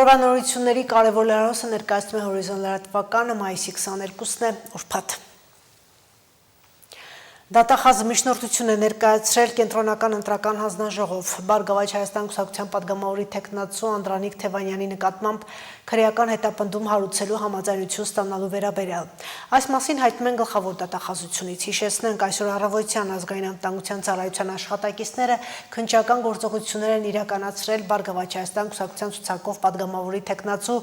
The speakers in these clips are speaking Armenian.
Օրվանորությունների կարևոր լրահոսը ներկայացնում է հորիզոն լրատվականը մայիսի 22-ն է ուրբաթ։ Դատախազը միջնորդություն է ներկայացրել կենտրոնական ընտրական հանձնաժողով։ Բարգավաճ Հայաստան կուսակցության պատգամավորի թեկնածու Անդրանիկ Թևանյանի նկատմամբ քրեական հետապնդում հարուցելու համաձայնություն ստանալու վերաբերյալ։ Այս մասին հայտնում են գլխավոր դատախազությունից։ Հիշեցնենք, այսօր առավոտյան ազգային անվտանգության ծառայության աշխատակիցները քննչական գործողություններ են իրականացրել Բարգավաճ Հայաստան կուսակցության ցուցակով պատգամավորի թեկնածու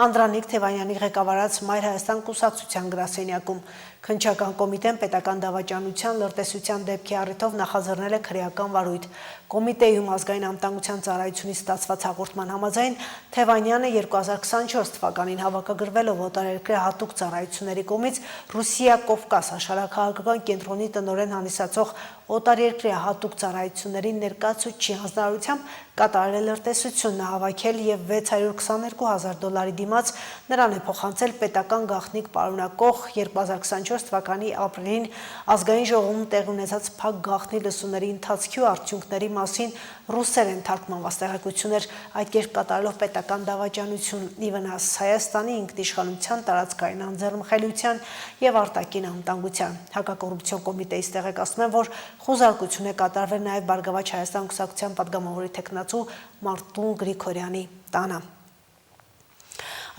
Անդրանիկ Թևանյանի ղեկավարած Մայր Հայաստան կուսակցության գրասենյակում։ Քննչական կոմիտեն պետական դավաճանության լրտեսության դեպքի առիթով նախաձեռնել է քրեական վարույթ։ Կոմիտեում ազգային անվտանգության ծառայությունից ստացված հաղորդման համաձայն Թևանյանը 2024 թվականին հավաքագրվելով օտարերկրյա հատուկ ծառայությունների կողմից Ռուսիա-Կովկաս աշխարհաքաղաքական կենտրոնի տնօրեն հանդիսացող օտարերկրյա հատուկ ծառայությունների ներկայացուցչի հանձնարարությամբ կատարել է լրտեսություն, նա հավաքել եւ $622,000 դիմաց նրան է փոխանցել պետական գաղտնիք պարունակող 2024 թվականի ապրիլին ազգային ժողովում տեղի ունեցած փակ գաղտնի լսումների ընթացքի ու արդյունքների մասին ռուսերեն թարգմանված տեղեկություններ, այդ կերպ կատարելով պետական դավաճանություն ի վնաս Հայաստանի ինքնիշխանության, տարածքային անձեռնմխելիության եւ արտաքին անվտանգության։ Հակակոռուպցիոն կոմիտեից տեղեկացնում են, որ խոզարկություն է կատարվել նաեւ Բարգավաճ Հայաստան կուսակցության պատգամավորի թեկնածու Մարտուն Գրիգորյանի տանը։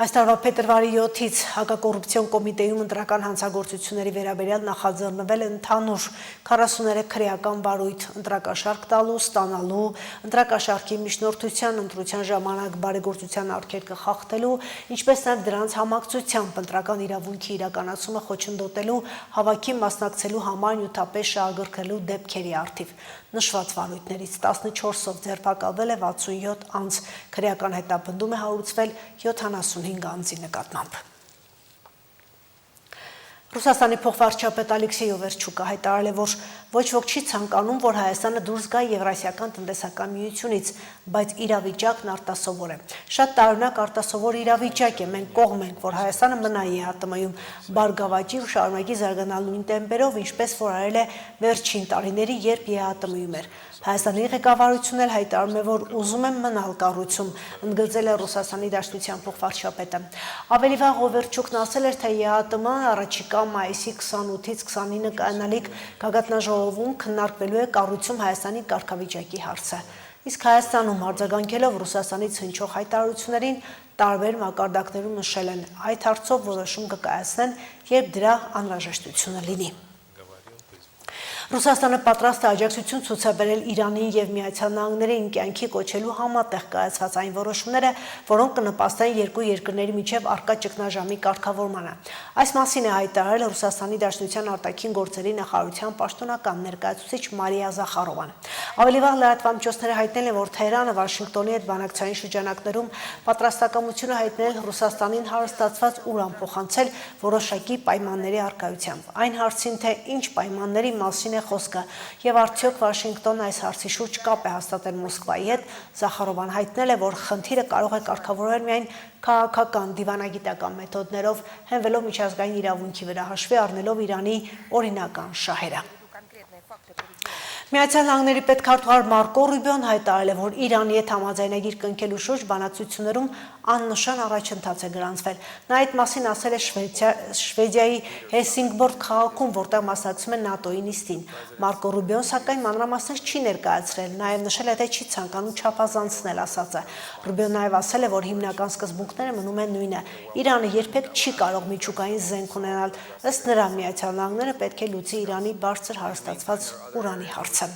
Այս տարվա փետրվարի 7-ից հակակոռուպցիոն կոմիտեում ընտրական հանցագործությունների վերաբերյալ նախաձեռնվել է ընդհանուր 43 քրեական վարույթ ընտրակաշարք տալու, ստանալու, ընտրակաշարքի միջնորդության, ընտրության ժամանակ բարեգործության արգելքը խախտելու, ինչպես նաև դրանց համակցությամբ ընտրական իրավունքի իրականացումը խոչընդոտելու, հավաքի մասնակցելու համար նյութապես շահագրգռելու դեպքերի առթիվ։ Նշված վարույթներից 14-ով ձերբակալվել է 67 անձ, քրեական հետապնդում է հարուցվել 75 անձի նկատմամբ։ Ռուսաստանի փոխվարչապետ Ալեքսեյ Օվերչուկը հայտարարել է, որ ոչ ոք չի ցանկանում, որ Հայաստանը դուրս գա Եվրասիական տնտեսական միությունից, բայց իրավիճակն արտասովոր է։ Շատ տարօրինակ արտասովոր իրավիճակ է, մենք կողմ ենք, որ Հայաստանը մնա ԵԱՏՄ-ում, բարգավաճի ու շարունակի զարգանալու նույն տեմպերով, ինչպես որ արել է վերջին տարիների, երբ ԵԱՏՄ-ում էր։ Հայաստանի ղեկավարությունն էլ հայտարարում է, որ ուզում են մնալ կառույցում, ընդգծել է Ռուսաստանի Դաշնության փոխվարչապետը։ Ավելի վաղ Օվերչուկն ասել էր, թե ԵԱՏՄ-ը առաջիկա մայիսի 28-ից 29 կայանալիք գագաթնաժողովում քննարկվելու է կառույցում Հայաստանի կարգավիճակի հարցը։ Իսկ Հայաստանում արձագանքելով Ռուսաստանից հնչող հայտարարություններին տարբեր մակարդակներում նշել են, այդ հարցով որոշում կկայացնեն, երբ դրա անհրաժեշտությունը լինի։ Ռուսաստանը պատրաստ է աջակցություն ցուցաբերել Իրանին եւ Միացյալ Նահանգներին կյանքի կոչելու համատեղ կայացված այն որոշումները, որոնք կնպաստեն երկու երկրների միջև առկա ճգնաժամի կարգավորմանը։ Այս մասին է հայտարարել Ռուսաստանի Դաշնության արտաքին գործերի նախարարության պաշտոնական ներկայացուցիչ Մարիա Զախարովան։ Ավելի վաղ լրատվամիջոցները հայտնել են, որ Թեհրանը Վաշինգտոնի հետ բանակցային շրջանակներում պատրաստակամություն է հայտնել Ռուսաստանին հարստացված ուրան փոխանցել որոշակի պայմանների առկայությամբ։ Այն հարցին, թե ինչ պայմանների մասին է խոսքը եւ արդյոք Վաշինգտոնն այս հարցի շուրջ կապ է հաստատել Մոսկվայի հետ, Զախարովան հայտնել է, որ խնդիրը կարող է կարգավորվել միայն քաղաքական դիվանագիտական մեթոդներով, հենվելով միջազգային իրավունքի վրա, հաշվի առնելով Իրանի օրինական շահերը։ Միացյալ Նահանգների պետքարտուղար Մարկո Ռուբիոն հայտարարել է, որ Իրանի հետ համաձայնագիր կնքելու շուրջ բանակցություններում աննշան առաջընթաց է գրանցվել։ Նա այդ մասին ասել է Շվեդիայի Հելսինկբորգ քաղաքում, որտեղ մասնակցում է ՆԱՏՕ-ի նիստին։ Մարկո Ռուբիոն սակայն մանրամասներ չի ներկայացրել, նաև նշել է, թե չի ցանկանում չափազանցնել ասածը։ Ռուբիոն նաև ասել է, որ հիմնական սկզբունքները մնում են նույնը։ Իրանը երբեք չի կարող միջուկային զենք ունենալ։ Ըստ նրա, Միացյալ Նահանգները պետք է լուծի Իրանի բարձր հարստացված ուրանի հարցը։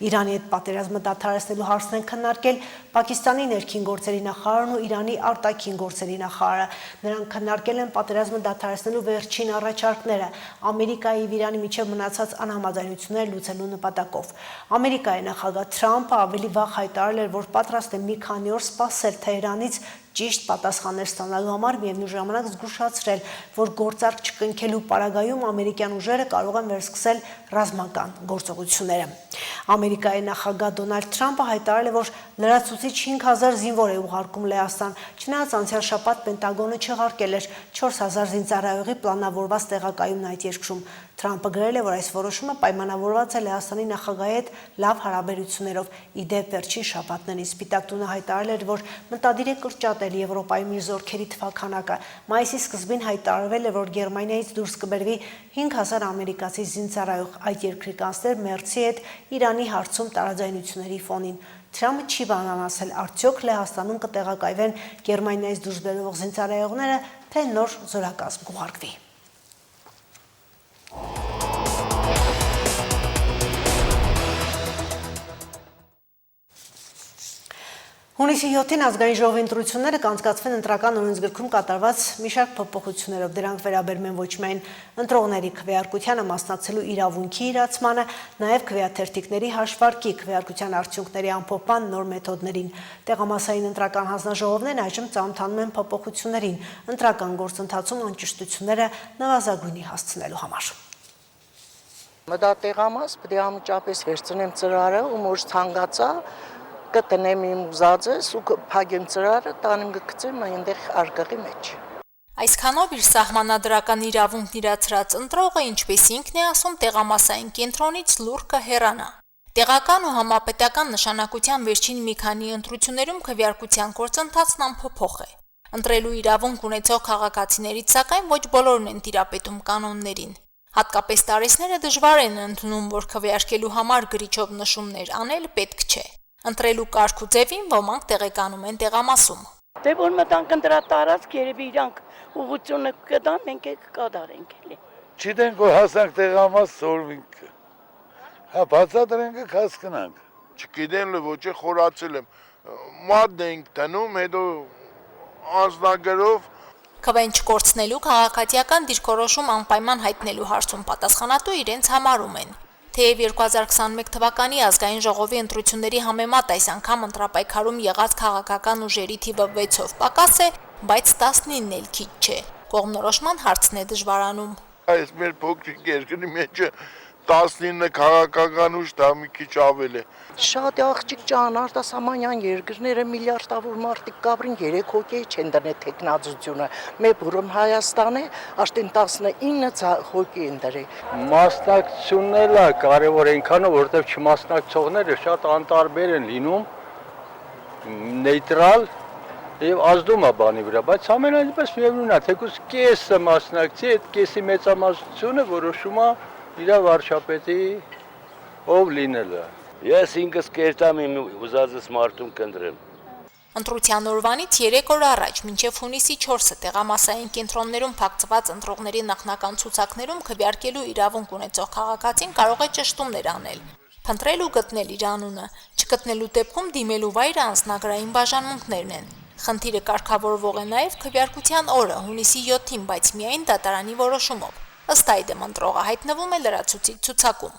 Իրանի հետ պատերազմը դադարեցնելու հարցն են քննարկել Պակիստանի ներքին գործերի նախարարն ու Իրանի արտաքին գործերի նախարարը։ Նրանք քննարկել են պատերազմը դադարեցնելու վերջին առաջարկները Ամերիկայի եւ Իրանի միջև մնացած անհամաձայնությունները լուծելու նպատակով։ Ամերիկայի նախագահ Թրամփը ավելի վաղ հայտարարել էր, որ պատրաստ է մի քանի օր սպասել Թեհրանից ճիշտ պատասխաններ ստանալու համար, միևնույն ժամանակ զգուշացրել, որ գործարք չկնքելու պարագայում ամերիկյան ուժերը կարող են վերսկսել ռազմական գործողությունները։ Ամերիկայի նախագահ Դոնալդ Թրամփը հայտարարել է, որ լրացուցիչ 5000 զինվոր է ուղարկում Լեհաստան, չնայած անցյալ շաբաթ Պենտագոնը չեղարկել էր 4000 զինծառայողի պլանավորված տեղակայումն այդ երկրում։ Թրամփը գրել է, որ այս որոշումը պայմանավորված է Լեհաստանի նախագահի հետ լավ հարաբերություններով։ Ի դեպ, վերջին շաբաթներին Սպիտակ տունը հայտարարել էր, որ մտադիր է կրճատել Եվրոպայում իր զորքերի թվաքանակը։ Մայիսի սկզբին հայտարարվել է, որ Գերմանիայից դուրս կբերվի 5000 ամերիկացի զինծառայող, այդ երկրի կանցլեր Մերցի հետ Իրանի հարցում տարաձայնությունների ֆոնին։ Թրամփը չի բանանացել, արդյոք Լեհաստանում կտեղակայվեն Գերմանիայից դուրս բերվող զինծառայողները, թե նոր զորակազմ կուղարկվի։ Հունիսի 7-ին ազգային ժողովի ընտրությունները կանցկացվեն ընտրական օրենսգրքում կատարված մի շարք փոփոխություններով։ Դրանք վերաբերում են ոչ միայն ընտրողների քվեարկությանը մասնակցելու իրավունքի իրացմանը, նաև քվեաթերթիկների հաշվարկի, քվեարկության արդյունքների ամփոփման նոր մեթոդներին։ Տեղամասային ընտրական հանձնաժողովներն այժմ ծանոթանում են փոփոխություններին, ընտրական գործընթացում անճշտությունները նվազագույնի հասցնելու համար։ Դա տեղամաս պետք է անմիջապես վերցնեմ ծրարը, ու որ ցանկացա կտնեմ իմ ուզածս ու փակեմ ծրարը, տանեմ գցեմ այնտեղ արկղի մեջ։ Այսքանով իր սահմանադրական իրավունքն իրացրած ընտրողը, ինչպես ինքն է ասում, տեղամասային կենտրոնից լուռ կհեռանա։ Տեղական ու համապետական նշանակության վերջին մի քանի ընտրություններում քվեարկության գործընթացն անփոփոխ է։ Ընտրելու իրավունք ունեցող քաղաքացիներից, սակայն ոչ բոլորն են տիրապետում կանոններին։ Հատկապես տարեցները դժվար են ընդունում, որ քվեարկելու համար գրիչով նշումներ անել պետք չէ։ Ընտրելու կարգ ու ձևին ոմանք տեղեկանում են տեղամասում։ Դե որ մտանք ընտրատարածք, երևի իրանք ուղղությունը կդան, մենք կկատարենք էլի։ Չգիտենք որ հասանք տեղամաս ծորվինք։ Հա բացատրենք հասկանանք։ Չգիտեմ ոչ է խորացել եմ։ Մադ ենք տնում, հետո անձնագրով Քվեն չկորցնելու քաղաքացիական դիրքորոշում անպայման հայտնելու հարցում պատասխանատու իրենց համարում են։ Թեև 2021 թվականի ազգային ժողովի ընտրությունների համեմատ այս անգամ ընտրապայքարում եղած քաղաքական ուժերի թիվը 6-ով պակաս է, բայց 19-ն էլ քիչ չէ։ Կողմնորոշման հարցն է դժվարանում։ Այս մեր փոքրիկ երկրի մեջ 19 քաղաքական ուժ դա մի քիչ ավել է։ Շատ աղջիկ ջան, արտասահմանյան երկրները միլիարդավոր մարդիկ կապրին 3 հոգի չեն դնել տեխնազությունը։ Մեր բուրոն Հայաստանը աշտեն 19 հոգի են դրել։ Մասնակցությունն էլ է կարևոր այնքանով, որովհետև չմասնակցողները շատ անտարբեր են լինում, նեյտրալ եւ ազդում է բանի վրա, բայց ամենայնպես միևնույն է, թեկուզ կեսը մասնակցի, այդ կեսի մեծամասնությունը որոշում է իր վարչապետի ով լինելը։ Ես ինքս կերտամ իմ ուզածս մարդուն կընտրեմ։ Ընտրության օրվանից 3 օր առաջ, մինչև հունիսի 4-ը տեղամասային կենտրոններում փակցված ընտրողների նախնական ցուցակներում քվեարկելու իրավունք ունեցող քաղաքացին կարող է ճշտումներ անել, փնտրել ու գտնել իր անունը, չգտնելու դեպքում դիմելու վայրը անձնագրային բաժանմունքներն են։ Խնդիրը կարգավորվող է նաև քվեարկության օրը, հունիսի 7-ին, բայց միայն դատարանի որոշումով։ Ըստ այդմ ընտրողը հայտնվում է լրացուցիչ ցուցակում։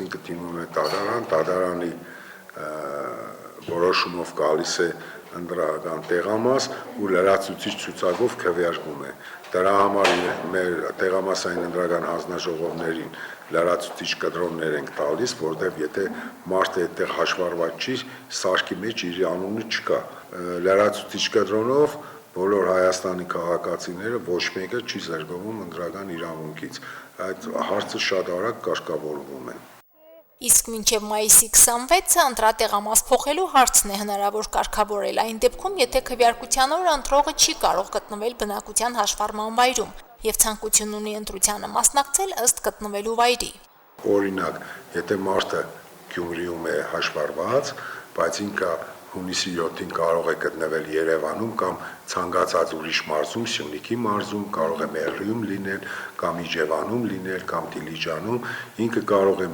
Ինքը դիմում է դատարանի որոշումով գալիս է ընտրական տեղամաս ու լրացուցիչ ցուցակով քվեարկում է։ Դրա համար մեր տեղամասային ընտրական հանձնաժողովներին լրացուցիչ կտրոններ ենք տալիս, որտեղ եթե մարդը այդտեղ հաշվառված չի, սարքի մեջ իր անունը չկա։ Լրացուցիչ կտրոնով բոլոր Հայաստանի քաղաքացիները ոչ մեկը չի զրկվում ընտրական իրավունքից։ Այդ հարցը շատ արագ կարգավորվում է։ Իսկ մինչև մայիսի 26-ը ընտրատեղամաս փոխելու հարցն է հնարավոր կարգավորել այն դեպքում, եթե քվեարկության օրը ընտրողը չի կարող գտնվել բնակության հաշվառման վայրում եւ ցանկություն ունի ընտրությանը մասնակցել ըստ գտնվելու վայրի։ Օրինակ, եթե մարդը Գյումրիում է հաշվառված, բայց ինքը հունիսի 7-ին կարող է գտնվել Երևանում կամ ցանկացած ուրիշ մարզում, Սյունիքի մարզում, կարող է Մեղրիում լինել, կամ Իջևանում լինել, կամ Դիլիջանում, ինքը կարող է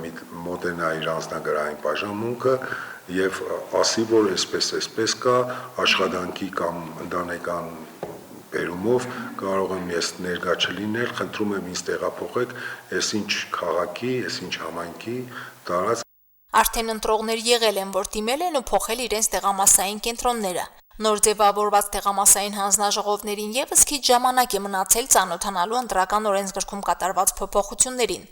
մոտենալ իր անձնագրային բաժանմունքը եւ ասի, որ այսպես կա, աշխատանքի կամ ընտանեկան բերումով կարող եմ ես ներկա չլինել, խնդրում եմ ինձ տեղափոխեք, այսինչ քաղաքի, այսինչ համայնքի տարած։ Արդեն ընտրողներ եղել են, որ դիմել են ու փոխել իրենց տեղամասային կենտրոնները։ Նոր ձևավորված տեղամասային հանձնաժողովներին եւս քիչ ժամանակ է մնացել ծանոթանալու ընտրական օրենսգրքում կատարված փոփոխություններին։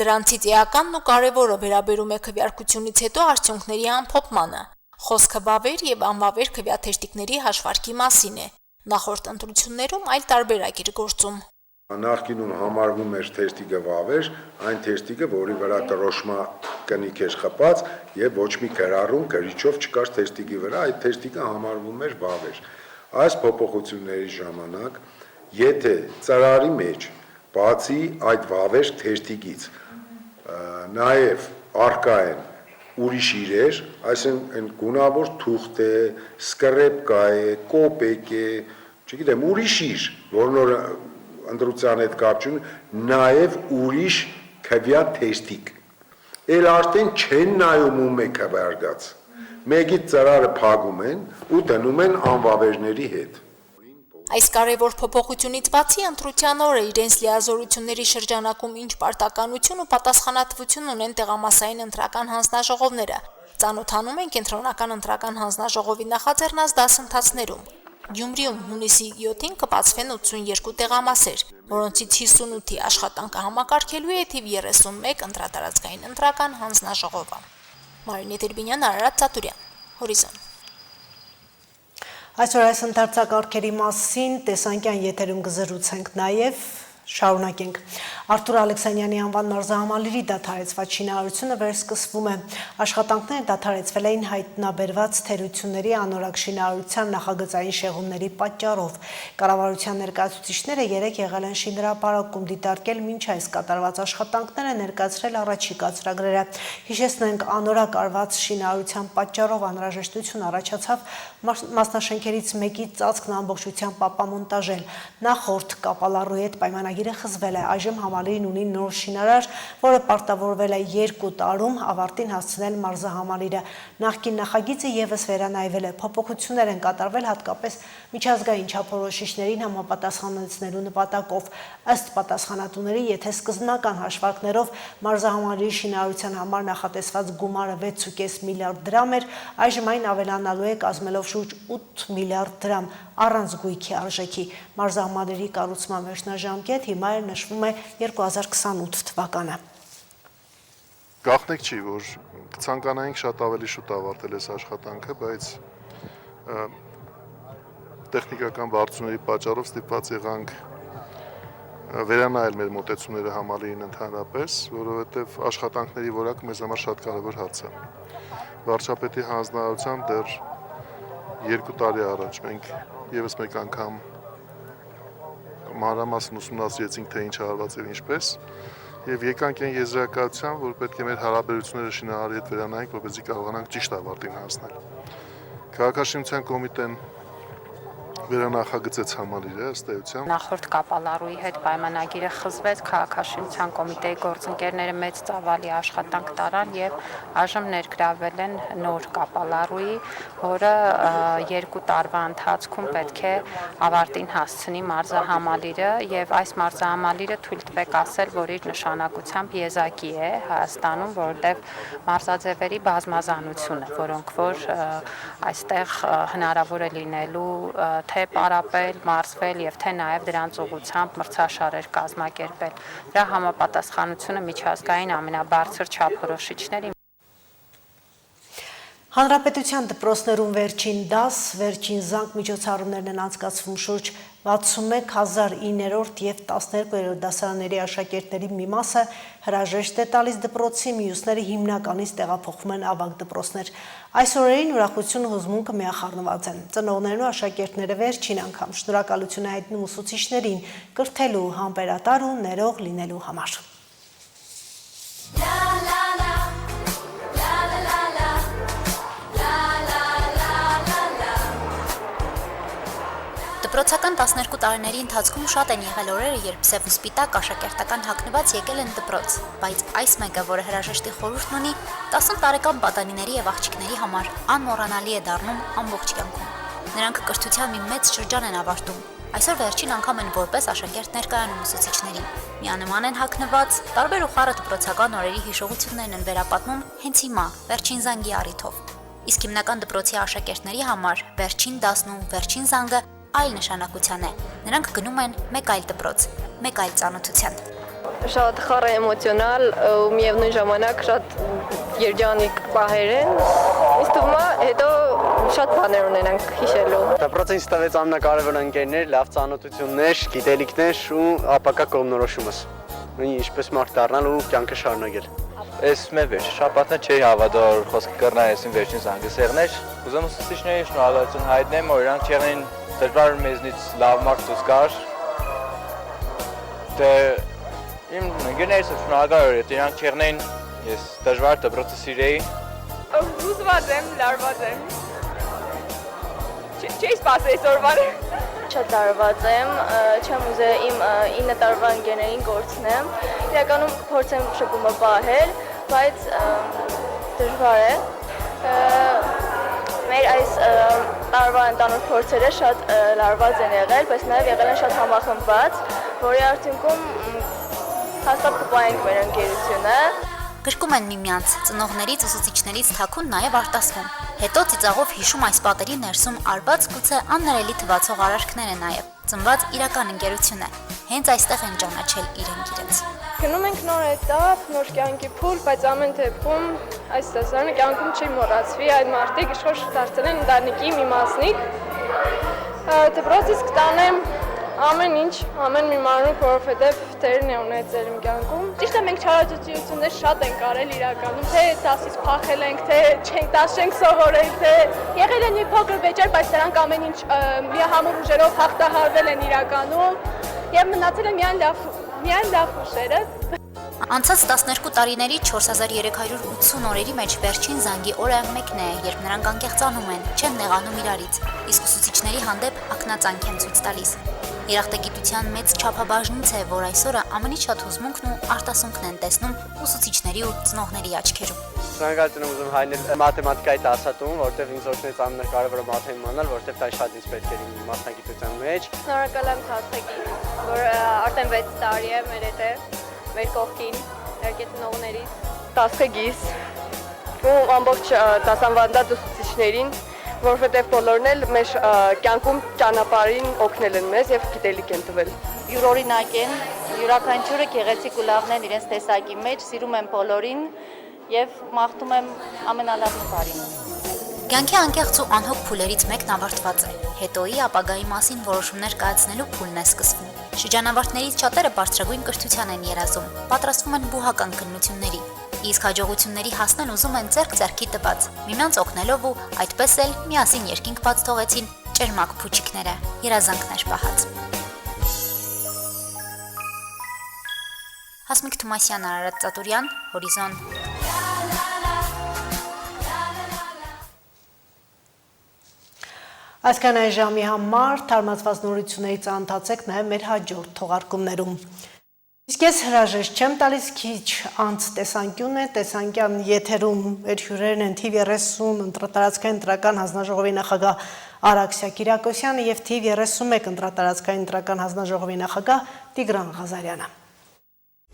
Դրանցից էականն ու կարևորը վերաբերում է քվեարկությունից հետո արդյունքների ամփոփմանը։ Խոսքը վավեր եւ անվավեր քվեաթերթիկների հաշվարկի մասին է։ Նախորդ ընտրություններում այլ տարբերակ էր գործում։ Նախկինում համարվում էր թեստիկը վավեր, այն թեստիկը, որի վրա տրոշմա կնիկ էր խփած եւ ոչ մի գրառում գրիչով չկար թեստիկի վրա, այդ թեստիկը համարվում էր վավեր։ Այս փոփոխությունների ժամանակ, եթե ծրարի մեջ բացի այդ վավեր թեստիկից նաեւ արկա են ուրիշ իրեր, այսինքն գունավոր թուղթ է, սկրեպկա է, կոպեկ է, չգիտեմ, ուրիշ իր, որն որ ընտրության հետ կապ չունի, նաև ուրիշ քվյա թեստիկ։ Էլ արդեն չեն նայում ու մեկը վարգած։ Մեկից ծրարը փակում են ու դնում են անվավերների հետ։ Այս կարևոր փոփոխությունից բացի ընտրության օրը իրենց լիազորությունների շրջանակում ինչ պարտականություն ու պատասխանատվություն ունեն տեղամասային ընտրական հանձնաժողովները, ծանոթանում են կենտրոնական ընտրական հանձնաժողովի նախաձեռնած դասընթացներում։ Գյումրիում հունիսի 7-ին կբացվեն 82 տեղամասեր, որոնցից 58-ի աշխատանքը համակարգելու է թիվ 31 ընտրատարածքային ընտրական հանձնաժողովը։ Մարինե Տերբինյան, Արարատ Ծատուրյան, Հորիզոն։ Այսօր այս ընթերցակարգերի մասին տեսանկյան եթերում կզրուցենք նաև շարունակենք։ Արտուր Ալեքսանյանի անվան մարզահամալիրի դադարեցված շինարարությունը վերսկսվում է։ Աշխատանքները դադարեցվել էին հայտնաբերված թերությունների անորակ շինարարության նախագծային շեղումների պատճառով։ Կառավարության ներկայացուցիչները երեկ եղել են շինհրապարակում դիտարկել մինչ այս կատարված աշխատանքները ներկայացրել առաջիկա ծրագրերը։ Հիշեցնենք, անորակ արված շինարարության պատճառով անհրաժեշտություն առաջացավ մասնաշենքերից մեկի ծածկն ամբողջությամբ ապամոնտաժել։ Նախորդ կապալառուի հետ պայմանագիրը խզվել է, այժմ համալիրն ունի նոր շինարար, որը պարտավորվել է 2 տարում ավարտին հասցնել մարզահամալիրը։ Նախկին նախագիծը ևս վերանայվել է, փոփոխություններ են կատարվել հատկապես միջազգային չափորոշիչներին համապատասխանեցնելու նպատակով։ Ըստ պատասխանատուների, եթե սկզբնական հաշվարկներով մարզահամալիրի շինարարության համար նախատեսված գումարը 6.5 միլիարդ դրամ էր, այժմ այն ավելանալու է կազմելով շուրջ 8 միլիարդ դրամ առանց գույքի արժեքի։ Մարզահամալիրի կառուցման վերջնաժամկետ հիմա նշվում է 2028 թվականը։ Գաղտնիք չի, որ կցանկանայինք շատ ավելի շուտ ավարտել այս աշխատանքը, բայց տեխնիկական բարդությունների պատճառով ստիպված եղանք վերանայել մեր մոտեցումները համալիրին ընդհանրապես, որովհետև աշխատանքների որակը մեզ համար շատ կարևոր հարց է։ Վարչապետի հանձնարարությամբ դեռ 2 տարի առաջ մենք ևս մեկ անգամ մանրամասն ուսումնասիրեցինք, թե ինչ արված եւ ինչպես, եւ եկանք այն եզրակացության, որ պետք է մեր հարաբերությունները շինարարի հետ վերանայենք, որպեսզի կարողանանք ճիշտ ավարտին հասնել։ Քաղաքաշինության կոմիտեն վերանախագծեց համալիրը ըստ էության։ Նախորդ կապալառուի հետ պայմանագիրը խզվեց, քաղաքաշինության կոմիտեի գործընկերները մեծ ծավալի աշխատանք տարան եւ այժմ ներգրավել են նոր կապալառուի, որը 2 տարվա ընթացքում պետք է ավարտին հասցնի մարզահամալիրը եւ այս մարզահամալիրը թույլ տվեք ասել, որ իր նշանակությամբ եզակի է Հայաստանում, որտեղ մարզաձևերի բազմազանություն է, որոնք որ այստեղ հնարավոր է լինելու թե պարապել, մարզվել եւ թե նաեւ դրանց ուղղությամբ մրցաշարեր կազմակերպել։ Դրա համապատասխանությունը միջազգային ամենաբարձր չափորոշիչների Հանրապետության դպրոցներում վերջին դաս, վերջին զանգ միջոցառումներն են անցկացվում շուրջ 61900 եւ 12-րդ դասարանների աշակերտների մի մասը հրաժեշտ է տալիս դպրոցի, մյուսները հիմնականից տեղափոխվում են ավագ դպրոցներ։ Այս օրերին ուրախություն ու հուզմունքը միախառնված են։ Ծնողներն ու աշակերտները վերջին անգամ շնորհակալություն հայտնում ուսուցիչներին կրթելու, համբերատար ու ներող լինելու համար։ Դպրոցական 12 տարիների ընթացքում շատ են եղել օրերը, երբ սև ու սպիտակ աշակերտական հագնված եկել են դպրոց, բայց այս մեկը, որը հրաժեշտի խորհուրդն ունի, 10 տարեկան պատանիների եւ աղջիկների համար անմոռանալի է դառնում ամբողջ կյանքում։ Նրանք կրթության մի մեծ շրջան են ավարտում։ Այսօր վերջին անգամ են որպես աշակերտ ներկայանում ուսուցիչներին։ Միանման են հագնված, տարբեր ու խառը դպրոցական օրերի հիշողություններն են վերապատմում հենց հիմա, վերջին զանգի առիթով։ Իսկ հիմնական դպրոցի աշակերտների համար վերջին դասն ու վերջին զանգը այլ նշանակության է։ Նրանք գնում են մեկ այլ դպրոց, մեկ այլ ծանոթության։ Շատ խառը էմոցիոնալ ու միևնույն ժամանակ շատ երջանիկ պահեր են։ Ինձ թվում է հետո շատ բաներ ունենանք հիշելու։ Դպրոցին ստվեց ամենակարևոր ընկերներ, լավ ծանոթություններ, գիտելիքներ ու ապակա կողմնորոշումս։ Նույն ինչպես մարդ դառնալ ու կյանքը շարունակել։ Ես մևեր, շաբաթը չի հավատալ խոսքը կռնայեսին վերջին զանգեսեղներ։ Ուզում ուսուցիչների շնորհակալություն հայտնեմ, որ իրանք չեղնին դժվար մեզնից լավ մարդ դուրս գար։ Դե իմ ընկերներս շնորհակալ եմ, որ իրանք չեղնեն, ես դժվար դպրոցը սիրեի։ Հուզված եմ, լարված եմ։ Չի սպասել այսօրվան։ Շատ լարված եմ, չեմ ուզել իմ 9 տարվա ընկերներին կորցնեմ։ Իրականում փորձեմ շփումը պահել, բայց դժվար է։ Մեր այս տարվա ընդանուր փորձերը շատ լարված են եղել, բայց նաև եղել են շատ համախմբված, որի արդյունքում հաստատ կպահենք մեր ընկերությունը։ Գրկում են միմյանց, ծնողներից, ուսուցիչներից թաքուն նաև արտասվում։ Հետո ծիծաղով հիշում այս պատերի ներսում արված գուցե աններելի թվացող արարքներ է նաև, ծնված իրական ընկերություն է։ Հենց այստեղ են ճանաչել իրենց։ Գնում ենք նոր էտապ, նոր կյանքի փուլ, բայց ամեն դեպքում այս տեսարանը կյանքում չի մոռացվի, այդ մարդիկ իշխոր դարձել են ընտանիքի մի մասնիկ։ Դպրոցից կտանեմ ամեն ինչ, ամեն մի մանրուք, որովհետև դերն է ունեցել իմ կյանքում։ Ճիշտ է, մենք չարաճություններ շատ ենք արել իրականում, թե դասից փախել ենք, թե դաս չենք սովորել, թե եղել են մի փոքր վեճեր, բայց դրանք ամեն ինչ միահամուռ ուժերով հաղթահարվել են իրականում եւ մնացել են միայն լավ հուշերը։ Անցած 12 տարիների 4380 օրերի մեջ վերջին զանգի օրը մեկն է, երբ նրանք անկեղծանում են, չեն նեղանում իրարից, իսկ ուսուցիչների հանդեպ ակնածանք են ցույց տալիս։ Երախտագիտության մեծ չափաբաժնից է, որ այսօրը ամենից շատ հուզմունքն ու արտասունքն են տեսնում ուսուցիչների ու ծնողների աչքերում։ Շնորհակալություն ուզում հայտնել մաթեմատիկայի դասատուն, որտեղ ինձ օգնեց ամենակարևորը մաթեմ իմանալ, որտեղ դա շատ ինձ պետք էր իմ մասնագիտության մեջ։ Շնորհակալ եմ Թաթեկին, որ արդեն 6 տարի է մեր հետ է, մեր կողքին, երկետնողներից, տասկեգիս ու ամբողջ դասանվանդած ուսուցիչներին, որովհետև բոլորն էլ մեր կյանքում ճանապարհին օգնել են մեզ եւ գիտելիք են տվել։ Յուրօրինակ են, յուրաքանչյուրը գեղեցիկ ու լավն են իրենց տեսակի մեջ, սիրում են բոլորին եւ մաղթում եմ ամենալավն ու բարին։ Կյանքի անկեղծ ու անհոգ փուլերից մեկն ավարտված է։ Հետոյի ապագայի մասին որոշումներ կայացնելու փուլն է սկսվում։ Շրջանավարտներից շատերը բարձրագույն կրթության են երազում, պատրաստվում են բուհական քննությունների, իսկ հաջողությունների հասնել ուզում են ձեռք-ձեռքի տված, միմյանց օգնելով ու այդպես էլ միասին երկինք բաց թողեցին ճերմակ փուչիկները, երազանքներ պահած։ Հասմիկ Թումասյան, Արարատ Ծատուրյան, Հորիզոն։ Այսքան այս ժամի համար թարմացված նորություններից ծանոթացեք նաև մեր հաջորդ թողարկումներում։ Իսկ ես հրաժեշտ չեմ տալիս, քիչ անց տեսանկյուն է, տեսանկյան եթերում մեր հյուրերն են թիվ 30 ընտրատարածքային ընտրական հանձնաժողովի նախագահ Արաքսիա Կիրակոսյանը եւ թիվ 31 ընտրատարածքային ընտրական հանձնաժողովի նախագահ Տիգրան Ղազարյանը։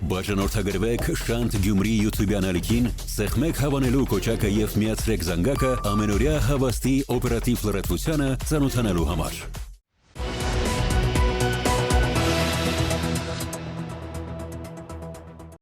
Բաժանորդագրվեք Շանթ Գյումրի YouTube անալիքին, սեղմեք հավանելու կոճակը եւ միացրեք զանգակը ամենօրյա հավաստի օպերատիվ լրատվությանը ծանոթանալու համար։